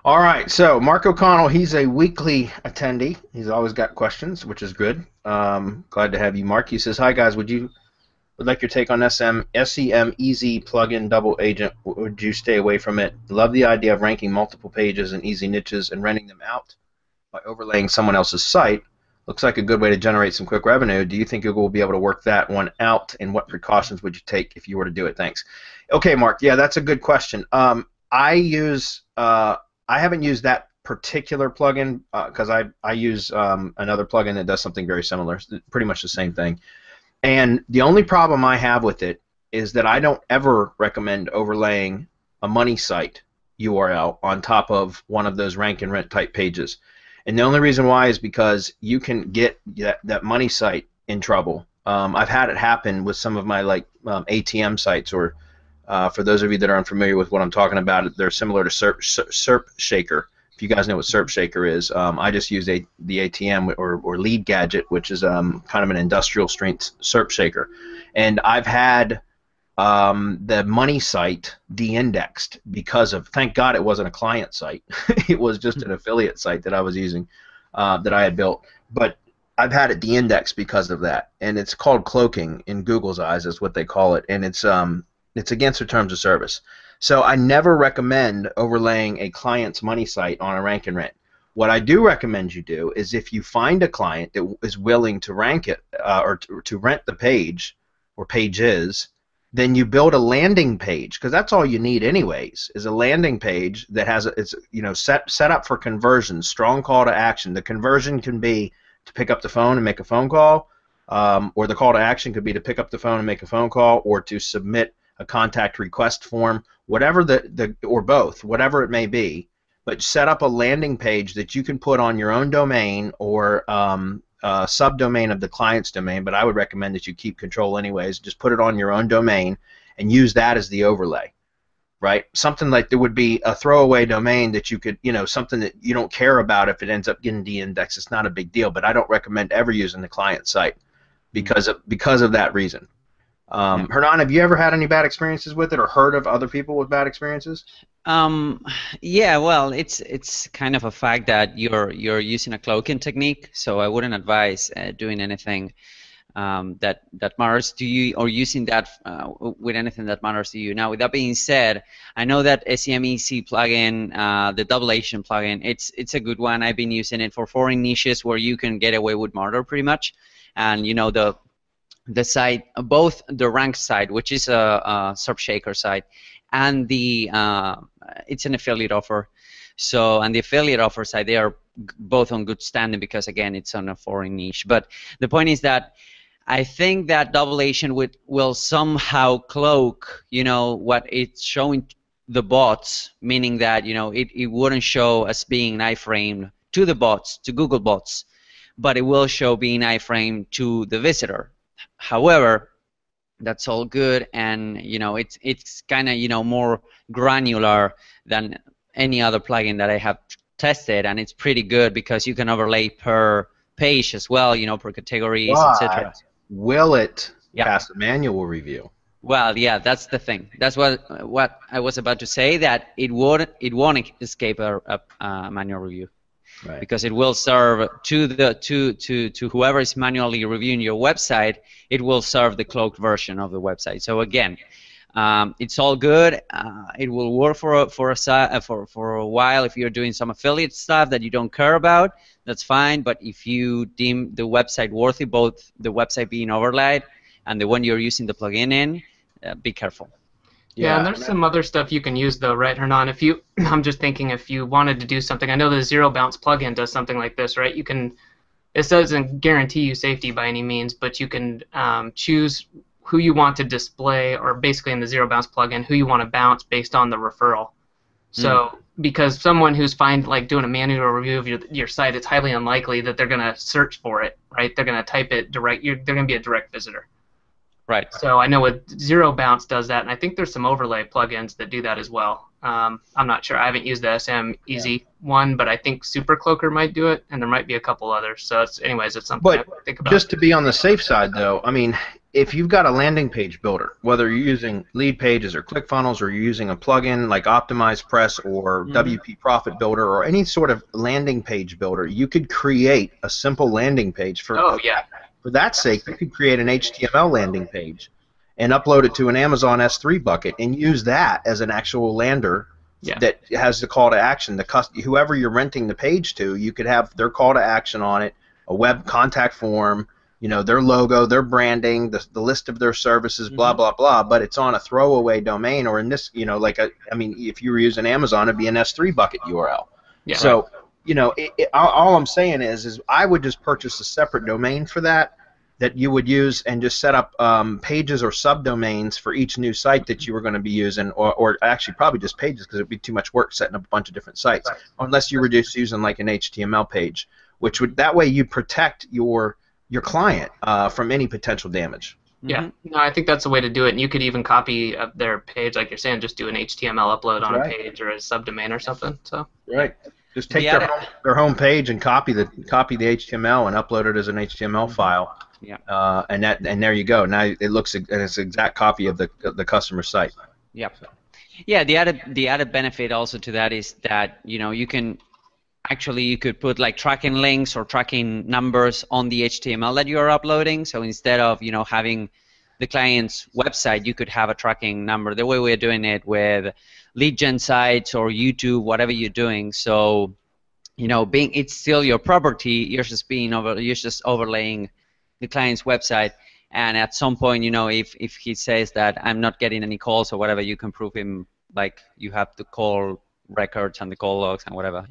All right, so Mark O'Connell, he's a weekly attendee. He's always got questions, which is good. Glad to have you, Mark. He says, "Hi guys, would like your take on SEM Easy plugin double agent? Would you stay away from it? Love the idea of ranking multiple pages in easy niches and renting them out by overlaying someone else's site. Looks like a good way to generate some quick revenue. Do you think Google will be able to work that one out? And what precautions would you take if you were to do it? Thanks." Okay, Mark. Yeah, that's a good question. I haven't used that particular plugin because I use another plugin that does something very similar, pretty much the same thing. And the only problem I have with it is that I don't ever recommend overlaying a money site URL on top of one of those rank and rent type pages. And the only reason why is because you can get that money site in trouble. I've had it happen with some of my ATM sites, or for those of you that are unfamiliar with what I'm talking about, they're similar to SERP Shaker. If you guys know what SERP Shaker is, I just use the ATM or Lead Gadget, which is kind of an industrial strength SERP Shaker. And I've had the money site de-indexed because of, thank God it wasn't a client site. It was just an affiliate site that I was using, that I had built. But I've had it de-indexed because of that. And it's called cloaking in Google's eyes, is what they call it. And it's against their terms of service. So I never recommend overlaying a client's money site on a rank and rent. What I do recommend you do is, if you find a client that is willing to rank it or to rent the page or pages, then you build a landing page, because that's all you need anyways, is a landing page that has it's set up for conversion, strong call to action. The conversion can be to pick up the phone and make a phone call, or the call to action could be to pick up the phone and make a phone call, or to submit a contact request form, whatever or both, whatever it may be. But set up a landing page that you can put on your own domain or subdomain of the client's domain, but I would recommend that you keep control anyways. Just put it on your own domain and use that as the overlay, right? Something like there would be a throwaway domain that you could, something that you don't care about if it ends up getting de-indexed. It's not a big deal, but I don't recommend ever using the client site because of that reason. Hernan, have you ever had any bad experiences with it, or heard of other people with bad experiences? Yeah, well, it's kind of a fact that you're using a cloaking technique, so I wouldn't advise doing anything that matters to you, or using that with anything that matters to you. Now, with that being said, I know that SEMEC plugin, the double agent plugin, it's a good one. I've been using it for foreign niches where you can get away with murder pretty much, and the site, both the rank site, which is a SERP Shaker site, and it's an affiliate offer. So, and the affiliate offer site, they are both on good standing because, again, it's on a foreign niche. But the point is that I think that double agent will somehow cloak, what it's showing the bots, meaning that, it wouldn't show as being iframe to the bots, to Google bots, but it will show being iframe to the visitor. However, that's all good, and it's kind of more granular than any other plugin that I have tested, and it's pretty good because you can overlay per page as well, per categories, etc. Will it pass the manual review? Well, yeah, that's the thing. That's what I was about to say, that it won't escape a manual review. Right. Because it will serve to whoever is manually reviewing your website. It will serve the cloaked version of the website. So again, it's all good. It will work for a while if you're doing some affiliate stuff that you don't care about. That's fine. But if you deem the website worthy, both the website being overlaid and the one you're using the plugin in, be careful. Yeah, and there's some other stuff you can use though, right, Hernan? I'm just thinking, if you wanted to do something, I know the Zero Bounce plugin does something like this, right? It doesn't guarantee you safety by any means, but you can choose who you want to display, or basically in the Zero Bounce plugin, who you want to bounce based on the referral. So because someone who's doing a manual review of your site, it's highly unlikely that they're going to search for it, right? They're going to type it direct. They're going to be a direct visitor. Right. So I know with Zero Bounce does that, and I think there's some overlay plugins that do that as well. I'm not sure. I haven't used the SM Easy one, but I think Super Cloaker might do it, and there might be a couple others. So anyways, it's something I think about. Just to be on the safe side, though, I mean, if you've got a landing page builder, whether you're using Lead Pages or ClickFunnels, or you're using a plugin like Optimize Press or WP Profit Builder or any sort of landing page builder, you could create a simple landing page. For that sake, you could create an HTML landing page and upload it to an Amazon S3 bucket and use that as an actual lander that has the call to action. Whoever you're renting the page to, you could have their call to action on it, a web contact form, their logo, their branding, the list of their services, blah, blah, blah, but it's on a throwaway domain, or in this, if you were using Amazon, it'd be an S3 bucket URL. Yeah. So, all I'm saying is I would just purchase a separate domain for that you would use, and just set up pages or subdomains for each new site that you were going to be using, or actually probably just pages, because it would be too much work setting up a bunch of different sites, unless you were just using like an HTML page, that way you protect your client from any potential damage. Yeah, no, I think that's the way to do it. And you could even copy their page, like you're saying, just do an HTML upload on a page or a subdomain or something. So just take their home page and copy the HTML and upload it as an HTML file. Yeah. And there you go. Now it looks it's an exact copy of the customer site. Yep. Yeah. The added benefit also to that is that you can. Actually, you could put like tracking links or tracking numbers on the HTML that you are uploading. So instead of having the client's website, you could have a tracking number. The way we're doing it with lead gen sites or YouTube, whatever you're doing. So it's still your property. You're just overlaying the client's website. And at some point, if he says that I'm not getting any calls or whatever, you can prove him, like you have the call records and the call logs and whatever.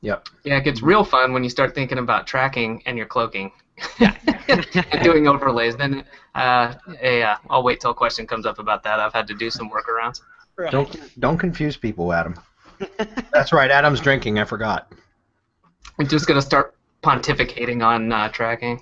Yep. Yeah, it gets real fun when you start thinking about tracking and you're cloaking and doing overlays. Then I'll wait till a question comes up about that. I've had to do some workarounds. Right. Don't confuse people, Adam. That's right. Adam's drinking. I forgot. I'm just gonna start pontificating on tracking.